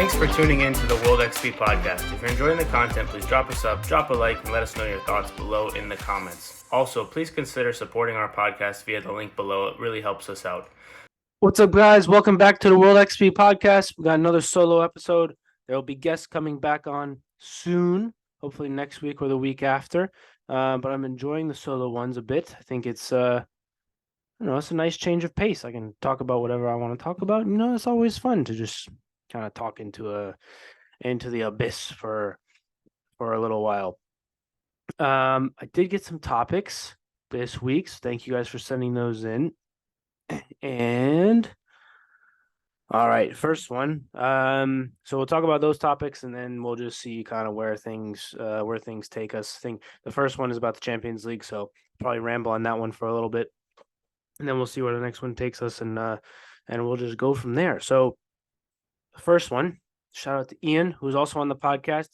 Thanks for tuning in to the World XP podcast. If you're enjoying the content, please drop us up, drop a like, and let us know your thoughts below in the comments. Also, please consider supporting our podcast via the link below. It really helps us out. What's up, guys? Welcome back to the World XP podcast. We got another solo episode. There will be guests coming back on soon, hopefully next week or the week after. But I'm enjoying the solo ones a bit. I think it's it's a nice change of pace. I can talk about whatever I want to talk about. It's always fun to just kind of talk into the abyss for a little while. I did get some topics this week, so thank you guys for sending those in. And all right, first one. So we'll talk about those topics, and then we'll just see kind of where things take us. I think the first one is about the Champions League, so probably ramble on that one for a little bit, and then we'll see where the next one takes us, and we'll just go from there. So the first one, shout out to Ian, who's also on the podcast.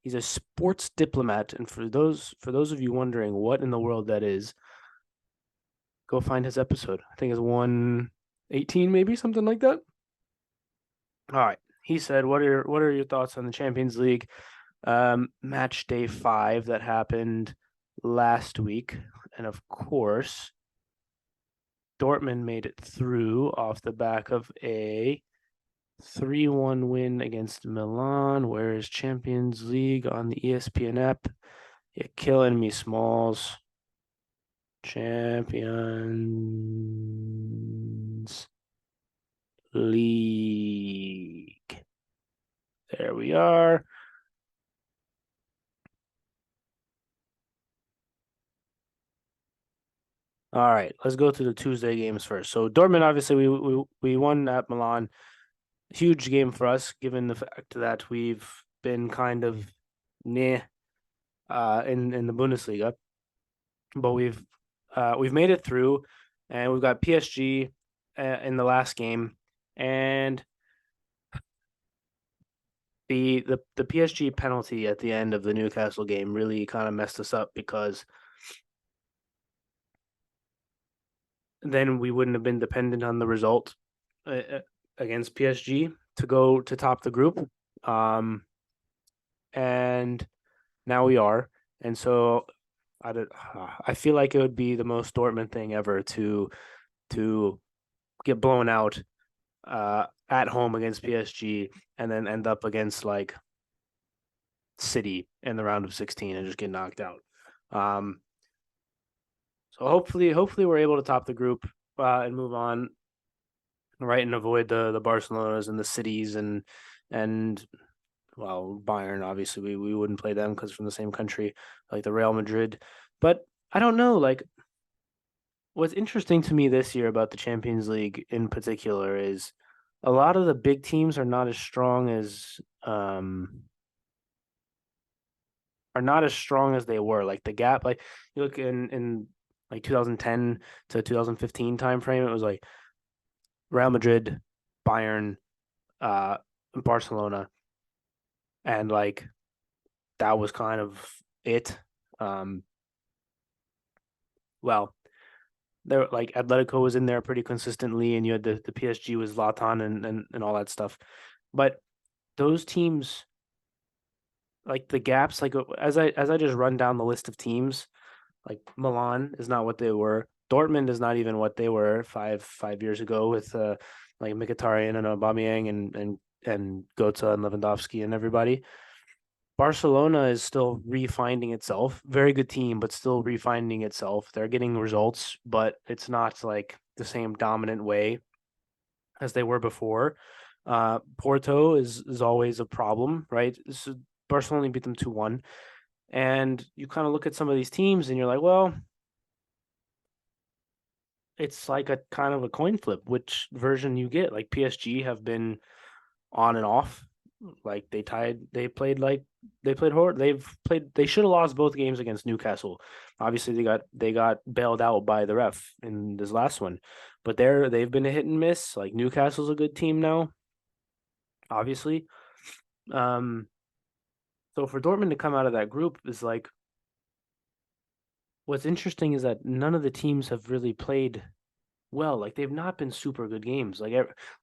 He's a sports diplomat, and for those of you wondering what in the world that is, go find his episode. I think it's 118, maybe something like that. All right. He said, "What are your thoughts on the Champions League match day 5 that happened last week?" And of course, Dortmund made it through off the back of a 3-1 win against Milan. Where is Champions League on the ESPN app? You're killing me, Smalls. Champions League. There we are. All right, let's go to the Tuesday games first. So Dortmund, obviously, we won at Milan. Huge game for us, given the fact that we've been kind of in the Bundesliga, but we've made it through, and we've got PSG in the last game, and the PSG penalty at the end of the Newcastle game really kind of messed us up, because then we wouldn't have been dependent on the result against PSG to go to top the group, and now we are, and so I feel like it would be the most Dortmund thing ever to get blown out at home against PSG and then end up against like City in the round of 16 and just get knocked out. So hopefully we're able to top the group and move on, right, and avoid the Barcelonas and the Cities and well, Bayern, obviously we wouldn't play them because from the same country, like the Real Madrid. But I don't know, like, what's interesting to me this year about the Champions League in particular is a lot of the big teams are not as strong as they were. Like the gap, like you look in like 2010 to 2015 timeframe, it was like Real Madrid, Bayern, Barcelona, and like that was kind of it. Well, there, like, Atletico was in there pretty consistently, and you had the PSG was Zlatan and all that stuff. But those teams, like the gaps, like as I just run down the list of teams, like Milan is not what they were. Dortmund is not even what they were five years ago with like Mkhitaryan and Aubameyang and Götze and Lewandowski and everybody. Barcelona is still refinding itself. Very good team, but still refinding itself. They're getting results, but it's not like the same dominant way as they were before. Porto is always a problem, right? So Barcelona beat them 2-1. And you kind of look at some of these teams and you're like, well, it's like a kind of a coin flip, which version you get. Like PSG have been on and off. Like they played hard. They should have lost both games against Newcastle. Obviously they got bailed out by the ref in this last one. But they've been a hit and miss. Like Newcastle's a good team now, obviously. So for Dortmund to come out of that group is like, what's interesting is that none of the teams have really played well. Like they've not been super good games. Like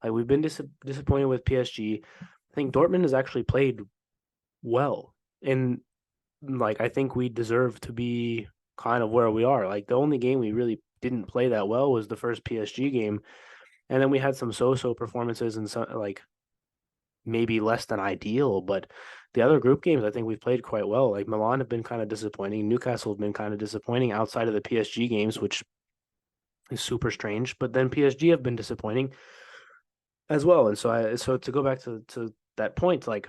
we've been disappointed with PSG. I think Dortmund has actually played well. And like I think we deserve to be kind of where we are. Like the only game we really didn't play that well was the first PSG game. And then we had some so-so performances and some like maybe less than ideal, but the other group games I think we've played quite well. Like Milan have been kind of disappointing. Newcastle have been kind of disappointing outside of the PSG games, which is super strange. But then PSG have been disappointing as well. And so to go back to that point, like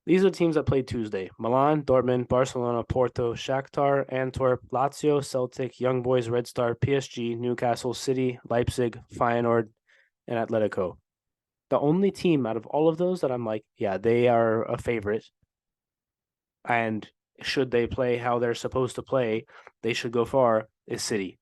these are teams that played Tuesday: Milan, Dortmund, Barcelona, Porto, Shakhtar, Antwerp, Lazio, Celtic, Young Boys, Red Star, PSG, Newcastle, City, Leipzig, Feyenoord, and Atletico. The only team out of all of those that I'm like, yeah, they are a favorite. And should they play how they're supposed to play, they should go far, is City.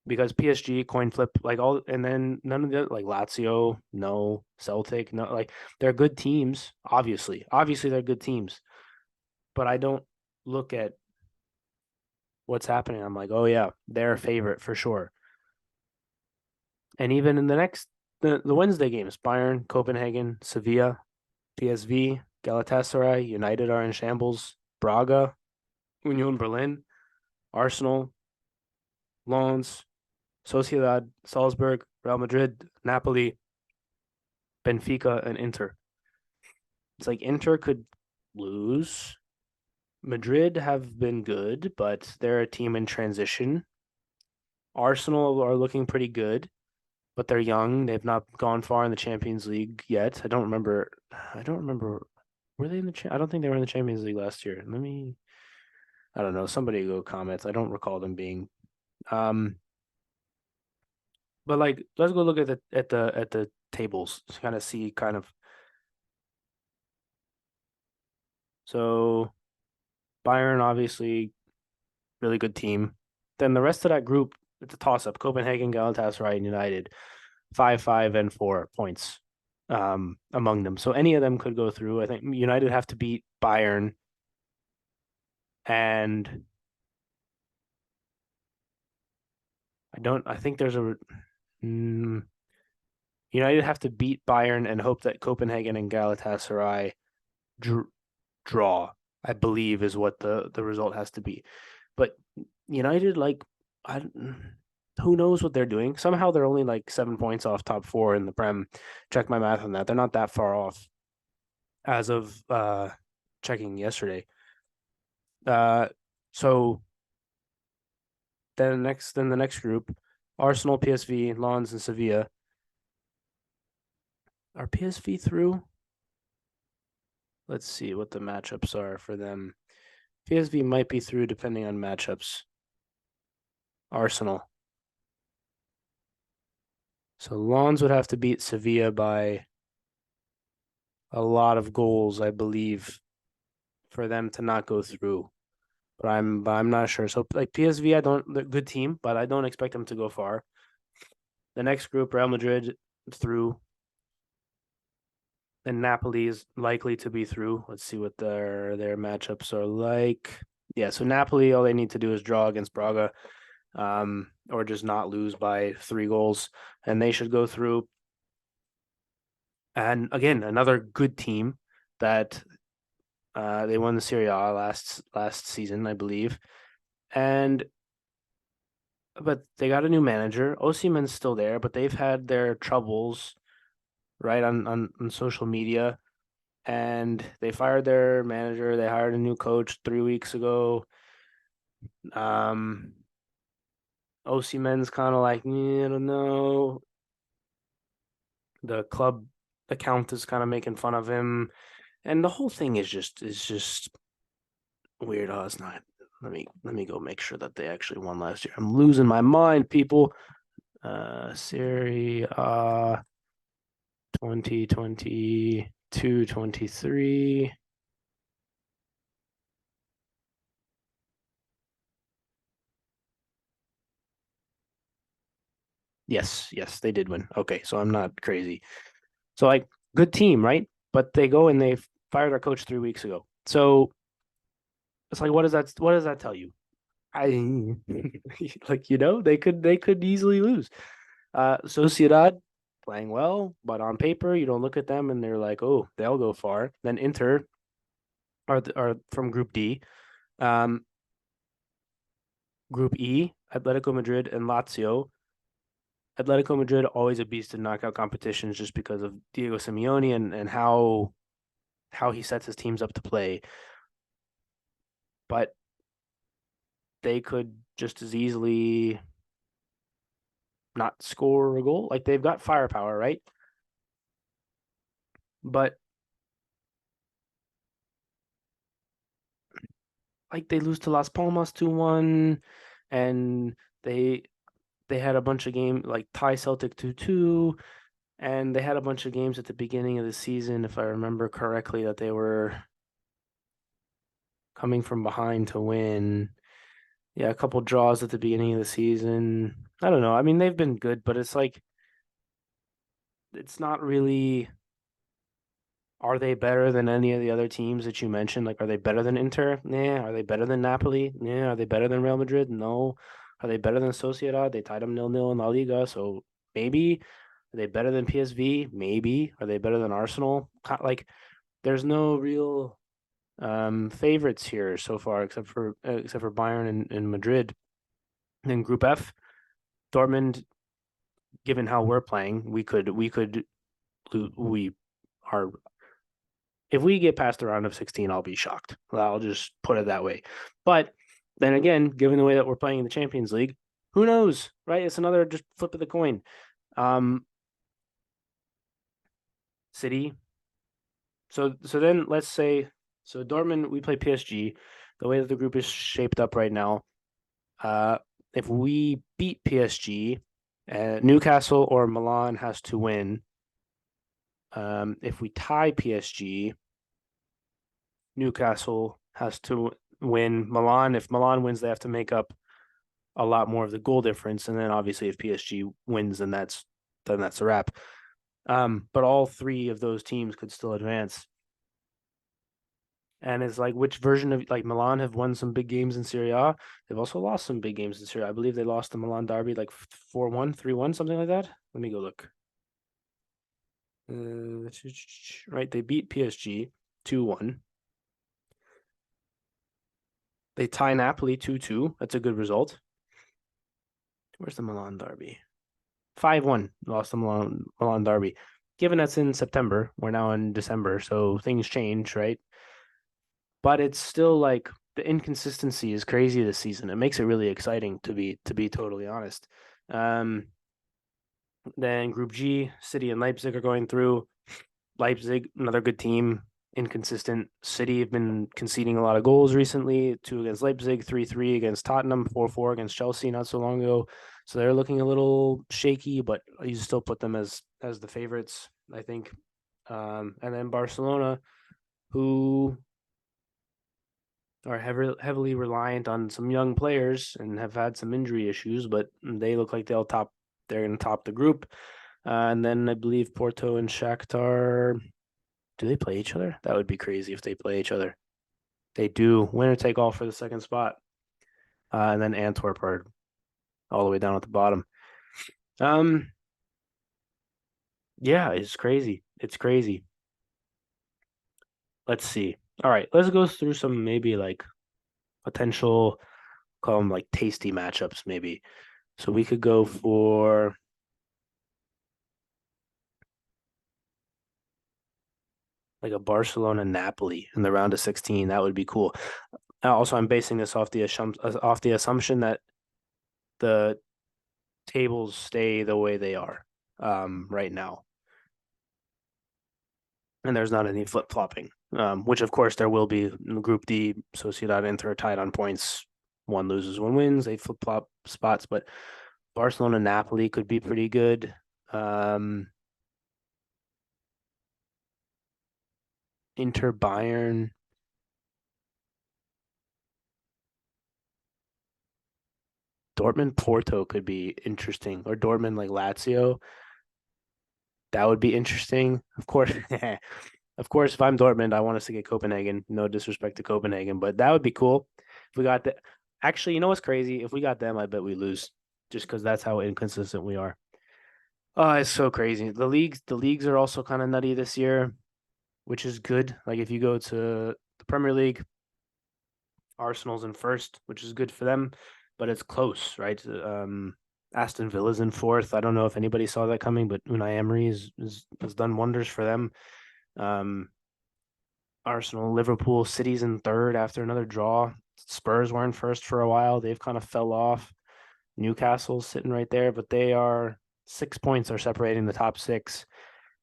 Because PSG coin flip like all, and then none of the like Lazio, no, Celtic, no, like they're good teams. Obviously they're good teams, but I don't look at what's happening. I'm like, oh yeah, they're a favorite for sure. And even in the Wednesday games, Bayern, Copenhagen, Sevilla, PSV, Galatasaray, United are in shambles. Braga, Union Berlin, Arsenal, Lens, Sociedad, Salzburg, Real Madrid, Napoli, Benfica, and Inter. It's like Inter could lose. Madrid have been good, but they're a team in transition. Arsenal are looking pretty good, but they're young. They've not gone far in the Champions League yet. I don't remember. Were they in the? I don't think they were in the Champions League last year. I don't know. Somebody go comments. I don't recall them being. Um, but like, let's go look at the tables to kind of see kind of. So Bayern obviously really good team. Then the rest of that group, it's a toss up. Copenhagen, Galatasaray, and United, 5, 5, and 4 points among them. So any of them could go through. I think United have to beat Bayern, and I think there's a United have to beat Bayern and hope that Copenhagen and Galatasaray draw, I believe, is what the result has to be. But United, like, who knows what they're doing? Somehow they're only like 7 points off top four in the Prem. Check my math on that. They're not that far off as of checking yesterday. So then the next group, Arsenal, PSV, Lens, and Sevilla. Are PSV through? Let's see what the matchups are for them. PSV might be through depending on matchups. Arsenal. So Lens would have to beat Sevilla by a lot of goals, I believe, for them to not go through. But I'm not sure. So like PSV, they're a good team, but I don't expect them to go far. The next group, Real Madrid through. And Napoli is likely to be through. Let's see what their matchups are like. Yeah, so Napoli, all they need to do is draw against Braga, or just not lose by 3 goals, and they should go through. And again, another good team that they won the Serie A last season, I believe, but they got a new manager. Osimhen's still there, but they've had their troubles, right, on social media, and they fired their manager. They hired a new coach 3 weeks ago. Osimhen's kind of like, I don't know. The club account is kind of making fun of him, and the whole thing is just weird. Oh, it's not. Let me go make sure that they actually won last year. I'm losing my mind, people. Serie A 2022, 23. Yes, they did win. Okay, so I'm not crazy. So like good team, right? But they go and they fired our coach 3 weeks ago. So it's like, what does that tell you? Like, they could easily lose. Sociedad, playing well, but on paper you don't look at them and they're like, oh, they'll go far. Then Inter are from Group D. Group E, Atletico Madrid and Lazio. Atletico Madrid always a beast in knockout competitions just because of Diego Simeone and how he sets his teams up to play. But they could just as easily not score a goal. Like they've got firepower, right? But like they lose to Las Palmas 2-1, and they had a bunch of games like tie Celtic 2-2, and they had a bunch of games at the beginning of the season, if I remember correctly, that they were coming from behind to win. Yeah, a couple draws at the beginning of the season. I don't know. I mean, they've been good, but it's like it's not really. Are they better than any of the other teams that you mentioned? Like, are they better than Inter? Yeah. Are they better than Napoli? Yeah. Are they better than Real Madrid? No. Are they better than Sociedad? They tied them 0-0 in La Liga, so maybe. Are they better than PSV? Maybe. Are they better than Arsenal? Like, there's no real favorites here so far, except for Bayern and Madrid. And then Group F, Dortmund. Given how we're playing, we are. If we get past the round of 16, I'll be shocked. I'll just put it that way. But then again, given the way that we're playing in the Champions League, who knows, right? It's another just flip of the coin. City. So then let's say Dortmund, we play PSG. The way that the group is shaped up right now, if we beat PSG, Newcastle or Milan has to win. If we tie PSG, Newcastle has to win. Milan, if Milan wins, they have to make up a lot more of the goal difference. And then obviously, if PSG wins, then that's a wrap. But all three of those teams could still advance. And it's like, which version of like Milan have won some big games in Serie A? They've also lost some big games in Serie A. I believe they lost the Milan derby like 4-1, 3-1, something like that. Let me go look. Right, they beat PSG 2-1. They tie Napoli 2-2. That's a good result. Where's the Milan derby? 5-1. Lost the Milan derby. Given that's in September, we're now in December, so things change, right? But it's still like the inconsistency is crazy this season. It makes it really exciting to be totally honest. Then Group G, City and Leipzig are going through. Leipzig, another good team, inconsistent. City have been conceding a lot of goals recently. 2 against Leipzig, 3-3 against Tottenham, 4-4 against Chelsea not so long ago. So they're looking a little shaky, but you still put them as the favorites, I think. And then Barcelona, who are heavily reliant on some young players and have had some injury issues, but they look like they're going to top the group. And then I believe Porto and Shakhtar, do they play each other? That would be crazy if they play each other. They do. Winner take all for the second spot. And then Antwerp are all the way down at the bottom. Yeah, it's crazy. It's crazy. Let's see. All right, let's go through some maybe like potential, call them like tasty matchups maybe. So we could go for like a Barcelona Napoli in the round of 16. That would be cool. Also, I'm basing this off the assumption that the tables stay the way they are right now, and there's not any flip flopping. Which of course there will be in Group D. Sociedad Inter tied on points. One loses, one wins. They flip flop spots, but Barcelona Napoli could be pretty good. Inter Bayern. Dortmund Porto could be interesting, or Dortmund like Lazio. That would be interesting. Of course, of course, if I'm Dortmund, I want us to get Copenhagen. No disrespect to Copenhagen, but that would be cool if we got that. Actually, you know what's crazy? If we got them, I bet we lose, just because that's how inconsistent we are. Oh, it's so crazy. The leagues are also kind of nutty this year, which is good. Like if you go to the Premier League, Arsenal's in first, which is good for them, but it's close, right? Aston Villa's in fourth. I don't know if anybody saw that coming, but Unai Emery has done wonders for them. Um, Arsenal, Liverpool, City's in third after another draw. Spurs were in first for a while. They've kind of fell off. Newcastle's sitting right there, but they are 6 points are separating the top six,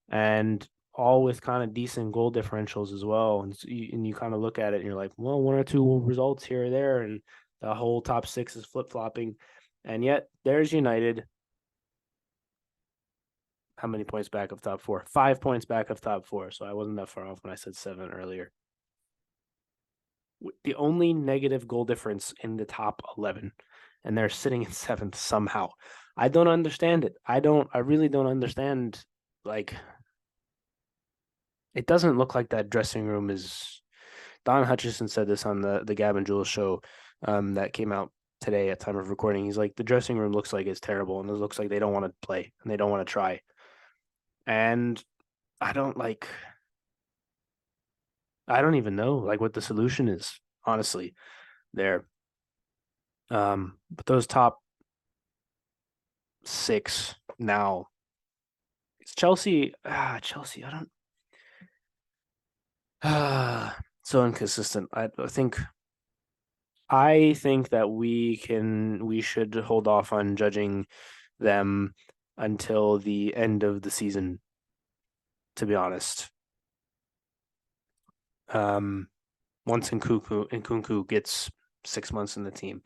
and all with kind of decent goal differentials as well. And you kind of look at it and you're like, well, one or two results here or there, and the whole top six is flip flopping. And yet there's United. How many points back of top four? 5 points back of top four. So I wasn't that far off when I said seven earlier. The only negative goal difference in the top 11, and they're sitting in seventh somehow. I don't understand it. I really don't understand. Like, it doesn't look like that dressing room is. Don Hutchison said this on the Gavin Jules show that came out today at time of recording. He's like, the dressing room looks like it's terrible, and it looks like they don't want to play and they don't want to try. And I don't like. I don't even know like what the solution is, honestly, there. But those top six now, it's Chelsea. Chelsea. I don't. So inconsistent. I think that we should hold off on judging them until the end of the season, to be honest. Um, once Nkunku gets 6 months in the team.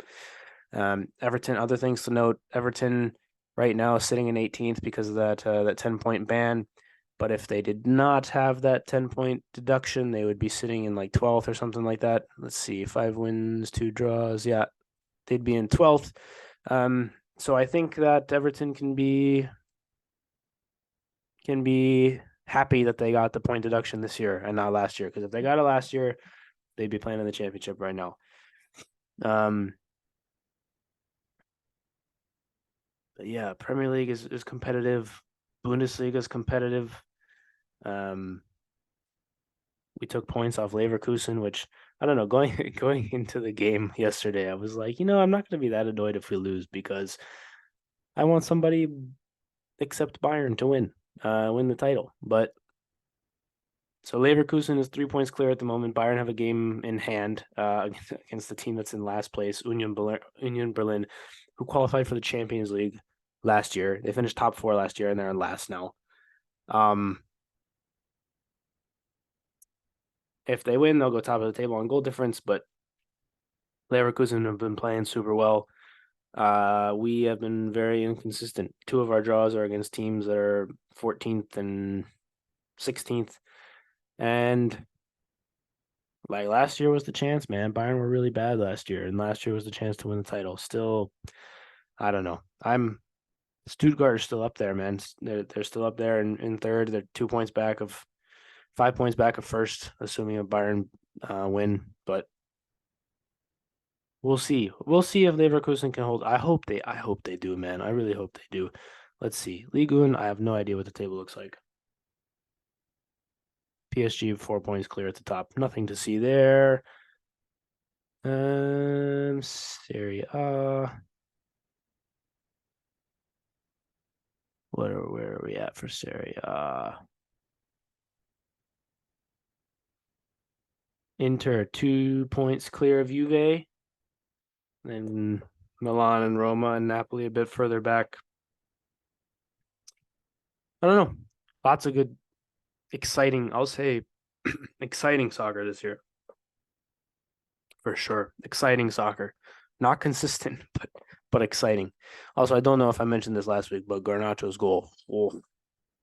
Everton, other things to note, Everton right now is sitting in 18th because of that 10-point ban. But if they did not have that 10-point deduction, they would be sitting in like 12th or something like that. Let's see, 5 wins, 2 draws. Yeah, they'd be in 12th. So I think that Everton can be happy that they got the point deduction this year and not last year. Because if they got it last year, they'd be playing in the championship right now. But yeah, Premier League is competitive. Bundesliga is competitive. Um, we took points off Leverkusen, which I don't know. Going into the game yesterday, I was like, I'm not going to be that annoyed if we lose because I want somebody except Bayern to win the title. But so Leverkusen is 3 points clear at the moment. Bayern have a game in hand against the team that's in last place, Union Berlin, who qualified for the Champions League last year. They finished top four last year, and they're in last now. If they win, they'll go top of the table on goal difference, but Leverkusen have been playing super well. We have been very inconsistent. Two of our draws are against teams that are 14th and 16th. And like last year was the chance, man. Bayern were really bad last year, and last year was the chance to win the title. Still, I don't know. Stuttgart is still up there, man. They're still up there in third. They're 2 points back of 5 points back of first, assuming a Bayern win. But we'll see. We'll see if Leverkusen can hold. I hope they do, man. I really hope they do. Let's see. Ligue 1, I have no idea what the table looks like. PSG 4 points clear at the top. Nothing to see there. Serie A. Where are we at for Serie A? Inter 2 points clear of Juve. And Milan and Roma and Napoli a bit further back. I don't know. Lots of good, exciting, I'll say exciting soccer this year. For sure. Exciting soccer. Not consistent, but exciting. Also, I don't know if I mentioned this last week, but Garnacho's goal. Oh,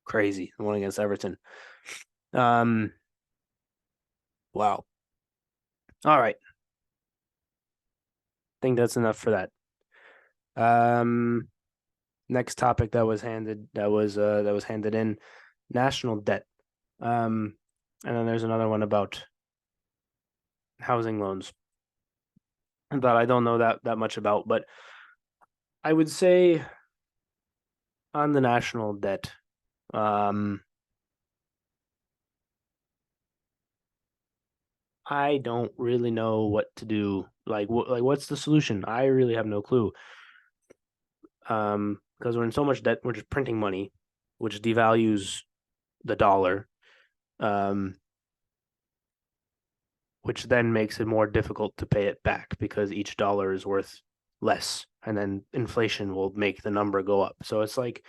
crazy. The one against Everton. Wow. All right. I think that's enough for that. Next topic that was handed in, national debt. And then there's another one about housing loans that I don't know that much about, but I would say on the national debt. I don't really know what to do. What's the solution? I really have no clue. Because we're in so much debt, we're just printing money, which devalues the dollar. Which then makes it more difficult to pay it back because each dollar is worth less, and then inflation will make the number go up. So it's like,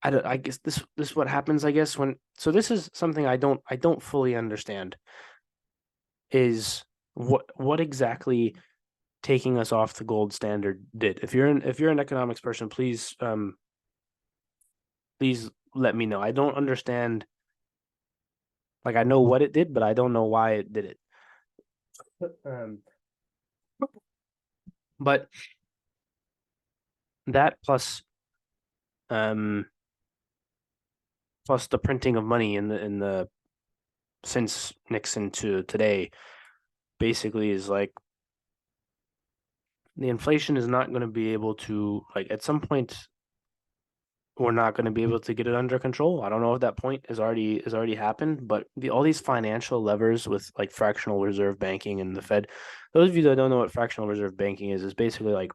I guess this is what happens. I guess this is something I don't fully understand. Is what exactly taking us off the gold standard did? If you're an economics person, please let me know. I don't understand. Like, I know what it did, but I don't know why it did it. But that um plus the printing of money in the since Nixon to today basically is like the inflation is not going to be able to, like, at some point we're not going to be able to get it under control. I don't know if that point is already happened, but all these financial levers with like fractional reserve banking and the Fed. Those of you that don't know what fractional reserve banking is basically like,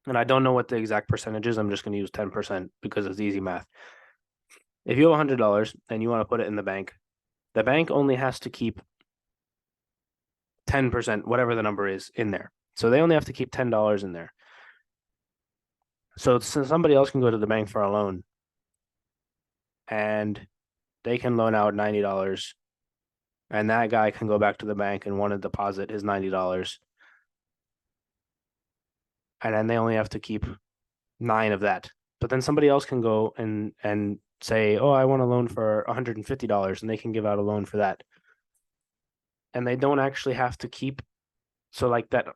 and I don't know what the exact percentage is. I'm just going to use 10% because it's easy math. If you have $100 and you want to put it in the bank only has to keep 10%, whatever the number is, in there. So they only have to keep $10 in there. So somebody else can go to the bank for a loan and they can loan out $90, and that guy can go back to the bank and want to deposit his $90. And then they only have to keep 9 of that. But then somebody else can go and say, "Oh, I want a loan for $150," and they can give out a loan for that. And they don't actually have to keep, so like that,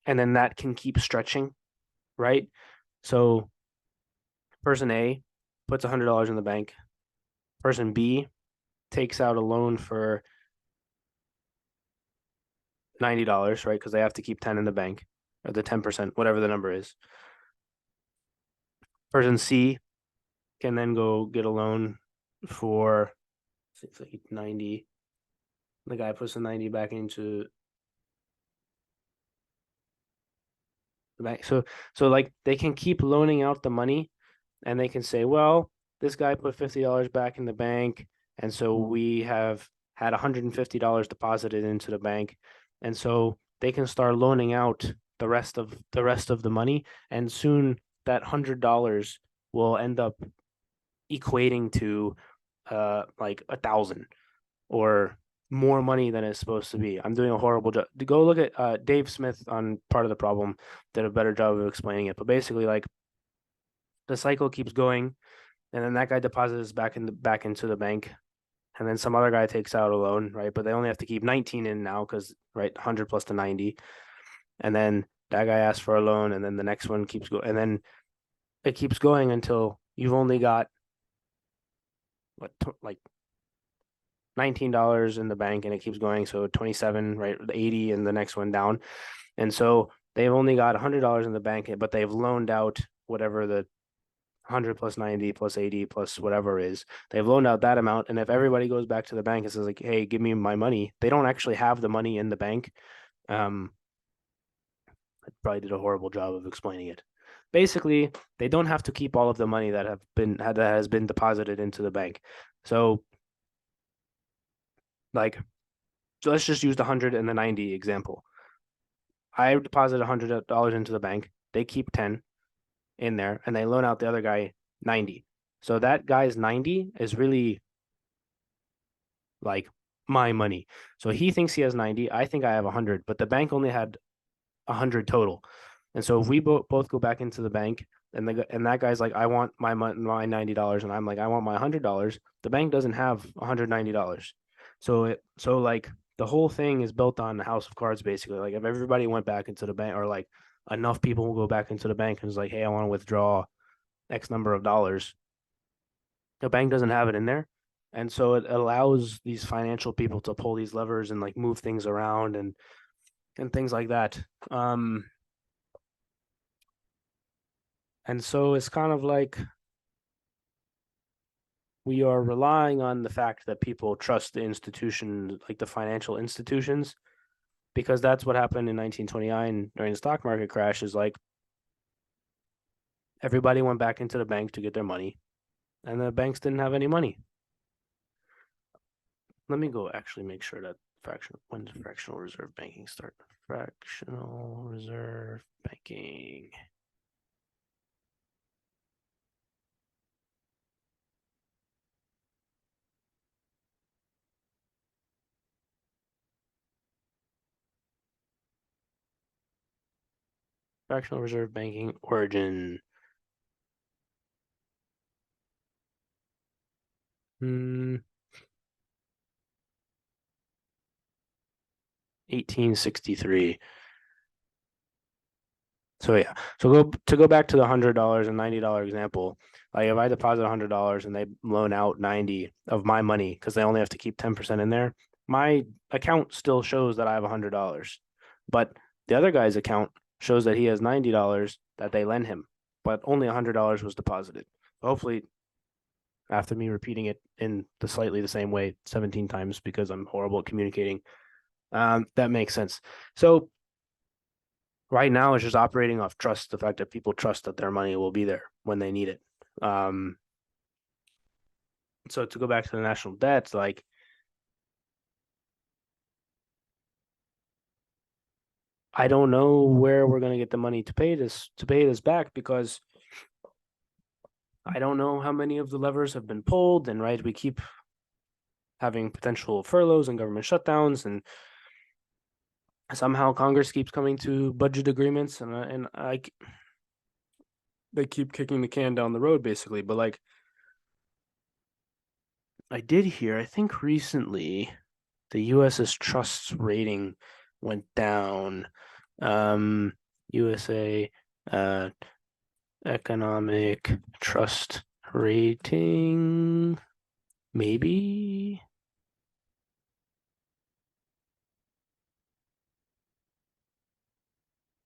and then that can keep stretching, right? So person A puts $100 in the bank. Person B takes out a loan for $90, right? Because they have to keep 10 in the bank, or the 10%, whatever the number is. Person C can then go get a loan for 90. The guy puts the 90 back into the bank. So like they can keep loaning out the money, and they can say, well, this guy put $50 back in the bank, and so we have had $150 deposited into the bank, and so they can start loaning out the rest of the money, and soon that $100 will end up equating to like 1,000 or more money than it's supposed to be. I'm doing a horrible job. Go look at Dave Smith on Part of the Problem, did a better job of explaining it. But basically, like, the cycle keeps going, and then that guy deposits back into the bank, and then some other guy takes out a loan, right? But they only have to keep 19 in now because, right, 100 plus the 90, and then that guy asks for a loan, and then the next one keeps going, and then it keeps going until you've only got like $19 in the bank, and it keeps going. So 27, right? 80, and the next one down. And so they've only got $100 in the bank, but they've loaned out whatever the 100 plus 90 plus 80 plus whatever is. They've loaned out that amount. And if everybody goes back to the bank and says, like, hey, give me my money, they don't actually have the money in the bank. I probably did a horrible job of explaining it. Basically, they don't have to keep all of the money that has been deposited into the bank. So, like, so let's just use the 100 and the 90 example. I deposit $100 into the bank. They keep 10 in there, and they loan out the other guy 90. So that guy's 90 is really like my money. So he thinks he has 90. I think I have 100, but the bank only had 100 total. And so if we both go back into the bank, and that guy's like, I want my $90, and I'm like, I want my $100. The bank doesn't have $190. So like the whole thing is built on the house of cards, basically. Like, if everybody went back into the bank, or like enough people will go back into the bank and is like, hey, I want to withdraw X number of dollars, the bank doesn't have it in there. And so it allows these financial people to pull these levers and like move things around and things like that. And so it's kind of like we are relying on the fact that people trust the institution, like the financial institutions, because that's what happened in 1929 during the stock market crash. Is like everybody went back into the bank to get their money, and the banks didn't have any money. Let me go actually make sure that when does fractional reserve banking start? Fractional reserve banking. Fractional reserve banking origin. 1863. So yeah. So go back to the $100 and $90 example. Like if I deposit $100 and they loan out 90 of my money because they only have to keep 10% in there, my account still shows that I have $100. But the other guy's account shows that he has $90 that they lend him, but only $100 was deposited. Hopefully, after me repeating it in slightly the same way 17 times because I'm horrible at communicating, that makes sense. So right now it's just operating off trust, the fact that people trust that their money will be there when they need it. So to go back to the national debt, like I don't know where we're going to get the money to pay this back because I don't know how many of the levers have been pulled, and right, we keep having potential furloughs and government shutdowns, and somehow Congress keeps coming to budget agreements, and they keep kicking the can down the road basically. But like I did hear, I think recently the US's trust rating went down. USA economic trust rating, maybe.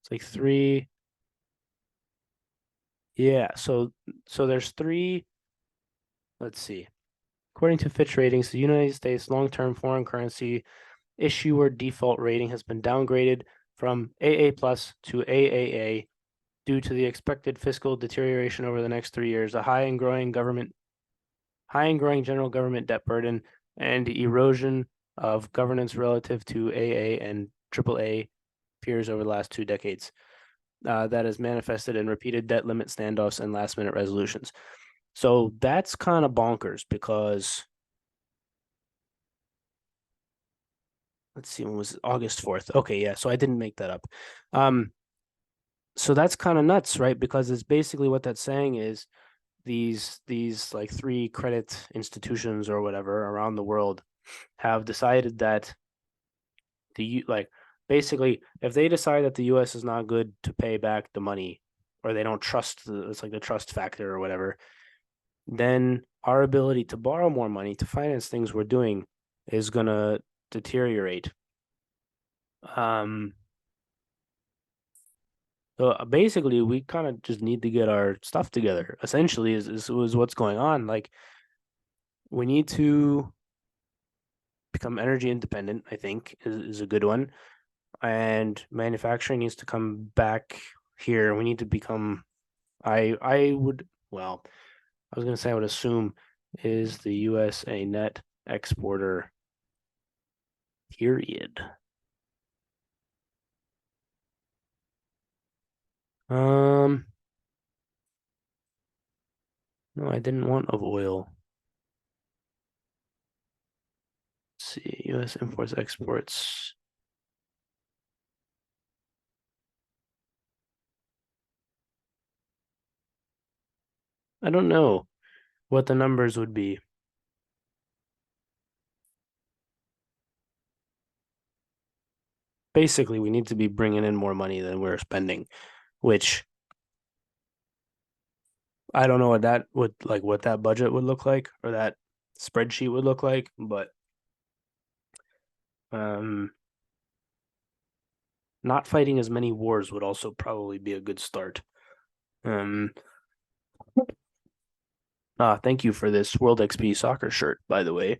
It's like 3. Yeah, so there's 3. Let's see. According to Fitch Ratings, the United States long-term foreign currency issuer default rating has been downgraded from AA plus to AAA due to the expected fiscal deterioration over the next 3 years, a high and growing general government debt burden, and erosion of governance relative to AA and AAA peers over the last 2 decades. That is manifested in repeated debt limit standoffs and last-minute resolutions. So that's kind of bonkers because let's see, when was it? August 4th. Okay, yeah, so I didn't make that up. So that's kind of nuts, right? Because it's basically what that's saying is these like 3 credit institutions or whatever around the world have decided that like basically if they decide that the US is not good to pay back the money or they don't trust it's like the trust factor or whatever, then our ability to borrow more money to finance things we're doing is going to deteriorate. So basically, we kind of just need to get our stuff together. Essentially, is what's going on. Like, we need to become energy independent. I think is a good one, and manufacturing needs to come back here. We need to become. I would well, I was gonna say I would assume is the U.S. a net exporter. Period. Um, no, I didn't want of oil. Let's see, U.S. imports, exports. I don't know what the numbers would be. Basically, we need to be bringing in more money than we're spending, which I don't know what that would like, what that budget would look like or that spreadsheet would look like, but um, not fighting as many wars would also probably be a good start. Um, Thank you for this World XP soccer shirt, by the way.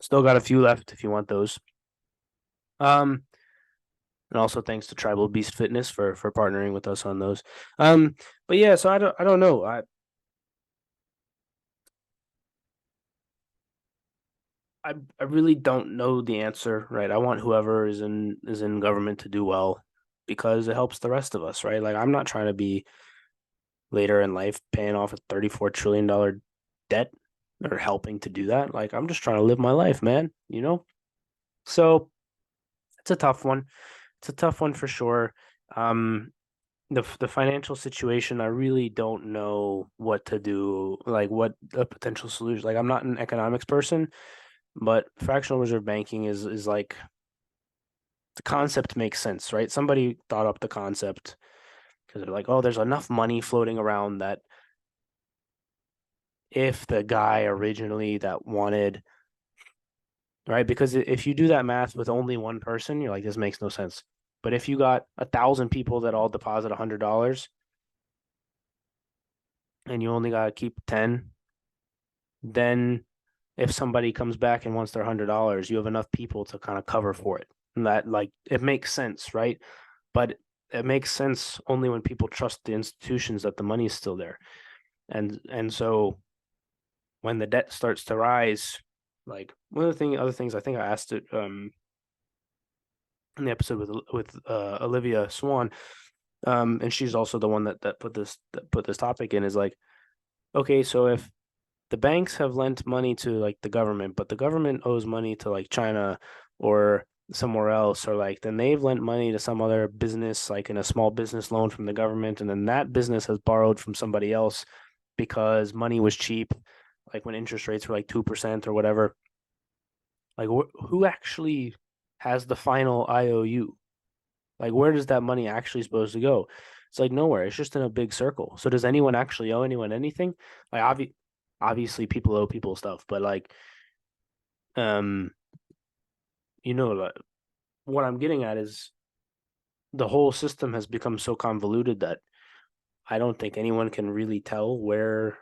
Still got a few left if you want those. Um, and also thanks to Tribal Beast Fitness for partnering with us on those. But yeah, so I don't know. I really don't know the answer, right? I want whoever is in government to do well because it helps the rest of us, right? Like I'm not trying to be later in life paying off a $34 trillion debt or helping to do that. Like I'm just trying to live my life, man, you know? So it's a tough one. It's a tough one for sure. Um, the financial situation, I really don't know what to do, like what a potential solution. Like I'm not an economics person, but fractional reserve banking is like the concept makes sense, right? Somebody thought up the concept because they're like, oh, there's enough money floating around that if the guy originally that wanted, right? Because if you do that math with only one person, you're like, this makes no sense. But if you got 1,000 people that all deposit $100 and you only got to keep 10, then if somebody comes back and wants their $100, you have enough people to kind of cover for it. And that, like, it makes sense, right? But it makes sense only when people trust the institutions that the money is still there. And so when the debt starts to rise, like one of the other things I think I asked it in the episode with Olivia Swan, and she's also the one that put this topic in is like, okay, so if the banks have lent money to like the government, but the government owes money to like China or somewhere else, or like then they've lent money to some other business, like in a small business loan from the government, and then that business has borrowed from somebody else because money was cheap, like when interest rates were like 2% or whatever. Like who actually has the final IOU? Like where does that money actually supposed to go? It's like nowhere. It's just in a big circle. So does anyone actually owe anyone anything? Like obviously people owe people stuff, but like um like, what I'm getting at is the whole system has become so convoluted that I don't think anyone can really tell where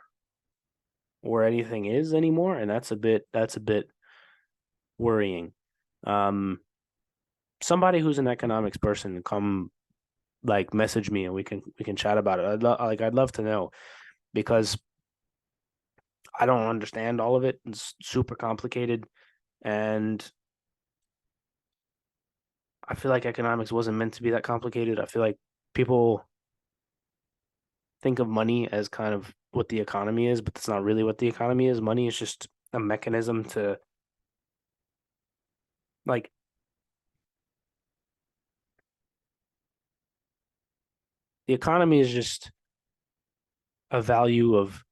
anything is anymore, and that's a bit worrying. Um Somebody who's an economics person come like message me and we can chat about it. I'd love to know because I don't understand all of it. It's super complicated, and I feel like economics wasn't meant to be that complicated. I feel like people think of money as kind of what the economy is, but that's not really what the economy is. Money is just a mechanism to like the economy is just a value of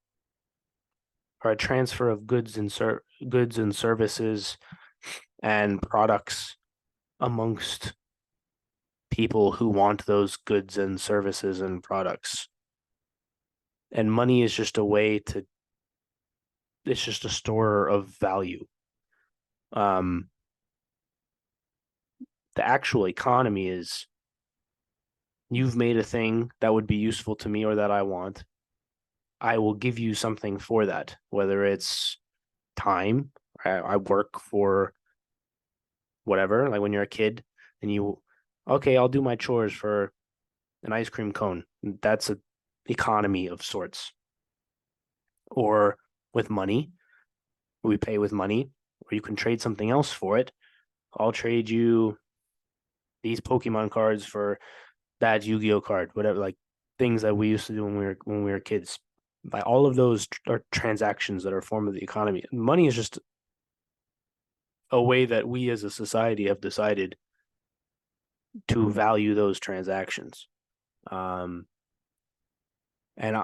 or a transfer of goods and services and products amongst people who want those goods and services and products. And money is just a way to it's just a store of value. Um the actual economy is you've made a thing that would be useful to me or that I want. I will give you something for that, whether it's time. I work for whatever, like when you're a kid and okay, I'll do my chores for an ice cream cone. That's an economy of sorts. Or with money, we pay with money, or you can trade something else for it. I'll trade you these Pokemon cards for that Yu-Gi-Oh card, whatever, like things that we used to do when we were kids. Like all of those are transactions that are a form of the economy. Money is just a way that we as a society have decided to value those transactions. Um, and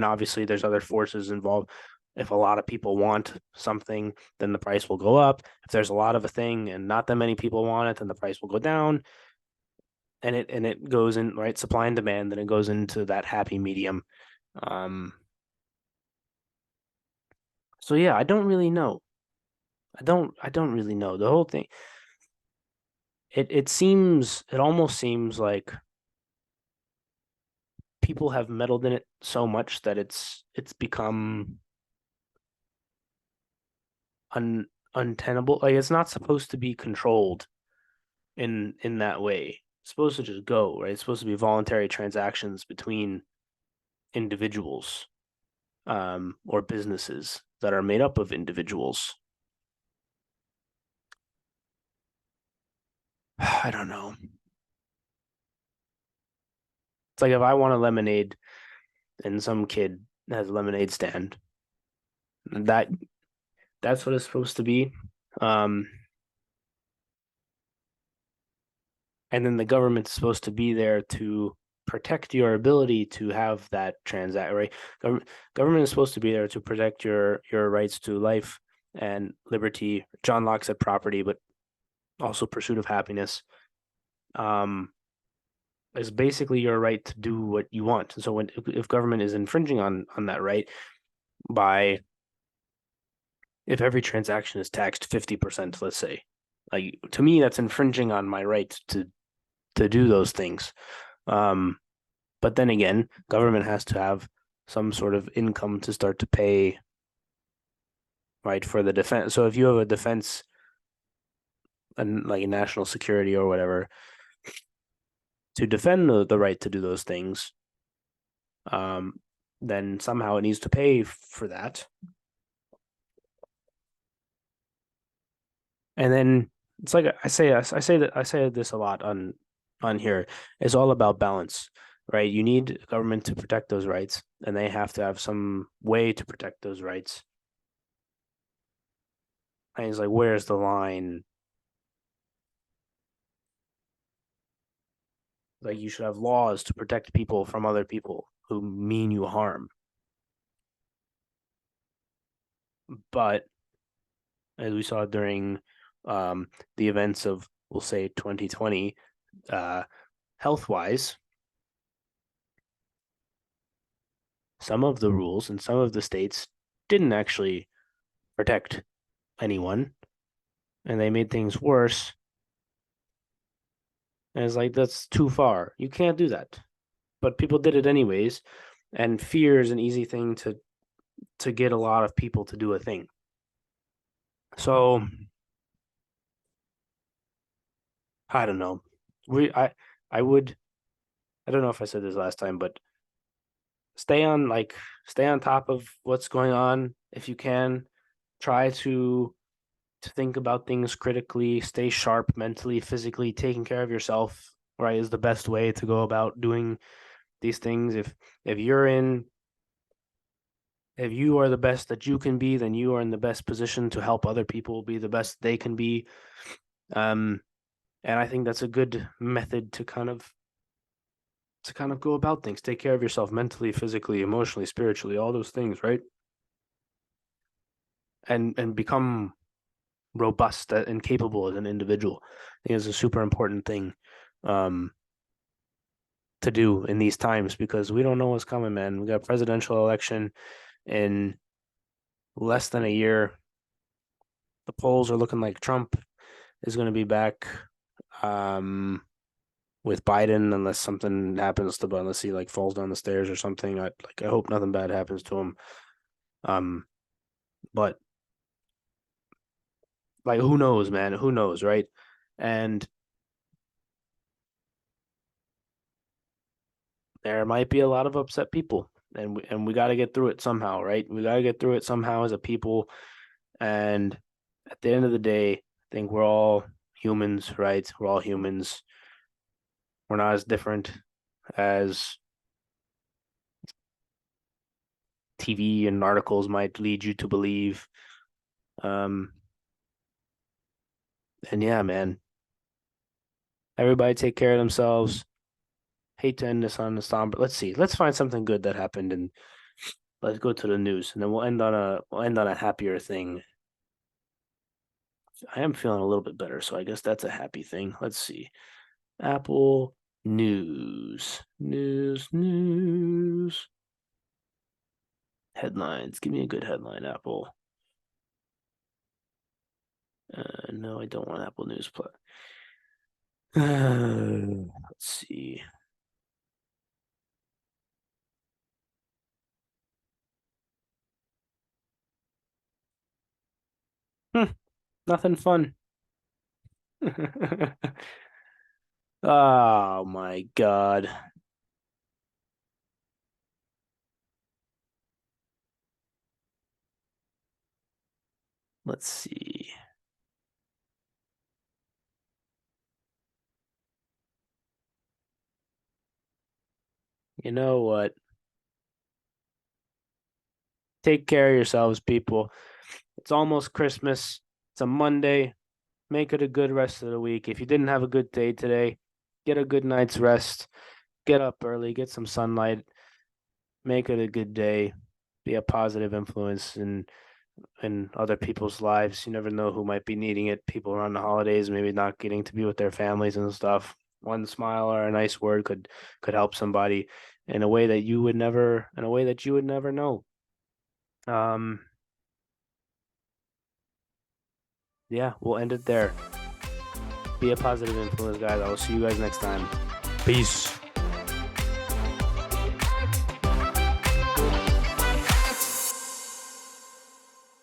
obviously there's other forces involved. If a lot of people want something, then the price will go up. If there's a lot of a thing and not that many people want it, then the price will go down. And it goes in, right, supply and demand, then it goes into that happy medium. Um, so yeah, I don't really know. I don't really know. The whole thing, it almost seems like people have meddled in it so much that it's become untenable. Like it's not supposed to be controlled in that way. It's supposed to just go, right? It's supposed to be voluntary transactions between individuals, or businesses that are made up of individuals. I don't know. It's like if I want a lemonade and some kid has a lemonade stand, that that's what it's supposed to be. Um, and then the government's supposed to be there to protect your ability to have that transact, right? Government is supposed to be there to protect your rights to life and liberty. John Locke said property, but also pursuit of happiness. Is basically your right to do what you want. So when if government is infringing on that right by if every transaction is taxed 50%, let's say, like to me that's infringing on my right to do those things. But then again, government has to have some sort of income to start to pay, right, for the defense. So if you have a defense and like national security or whatever to defend the right to do those things, then somehow it needs to pay for that. And then it's like I say this a lot on here. It's all about balance, right? You need government to protect those rights, and they have to have some way to protect those rights. And it's like, where's the line? Like you should have laws to protect people from other people who mean you harm. But as we saw during the events of, we'll say, 2020, health wise, some of the rules in some of the states didn't actually protect anyone and they made things worse. And it's like, that's too far. You can't do that. But people did it anyways. And fear is an easy thing to get a lot of people to do a thing. So I don't know. I would I don't know if I said this last time, but stay on top of what's going on if you can. Try to think about things critically, stay sharp mentally, physically, taking care of yourself, right, is the best way to go about doing these things. If you're in if you are the best that you can be, then you are in the best position to help other people be the best they can be. And I think that's a good method to kind of go about things. Take care of yourself mentally, physically, emotionally, spiritually, all those things, right? And become robust and capable as an individual. I think it's a super important thing to do in these times because we don't know what's coming, man. We got presidential election in less than a year. The polls are looking like Trump is going to be back with Biden unless something happens to unless he like falls down the stairs or something. I hope nothing bad happens to him. But like who knows, man? Who knows, right? And there might be a lot of upset people, and we got to get through it somehow, right? We got to get through it somehow as a people. And at the end of the day, I think we're all humans, right? We're all humans. We're not as different as TV and articles might lead you to believe. And yeah, man, everybody take care of themselves. Hate to end this on the somber. Let's see. Let's find something good that happened and let's go to the news, and then we'll end on a happier thing. I am feeling a little bit better, so I guess that's a happy thing. Let's see. Apple News. News. Headlines. Give me a good headline, Apple. No, I don't want Apple News Plus. Let's see. Nothing fun. Oh my God. Let's see. You know what? Take care of yourselves, people. It's almost Christmas. It's a Monday. Make it a good rest of the week. If you didn't have a good day today, get a good night's rest. Get up early, get some sunlight, make it a good day. Be a positive influence in other people's lives. You never know who might be needing it. People around the holidays, maybe not getting to be with their families and stuff. One smile or a nice word could help somebody in a way that you would never know. Um, yeah, we'll end it there. Be a positive influence, guys. I will see you guys next time. Peace.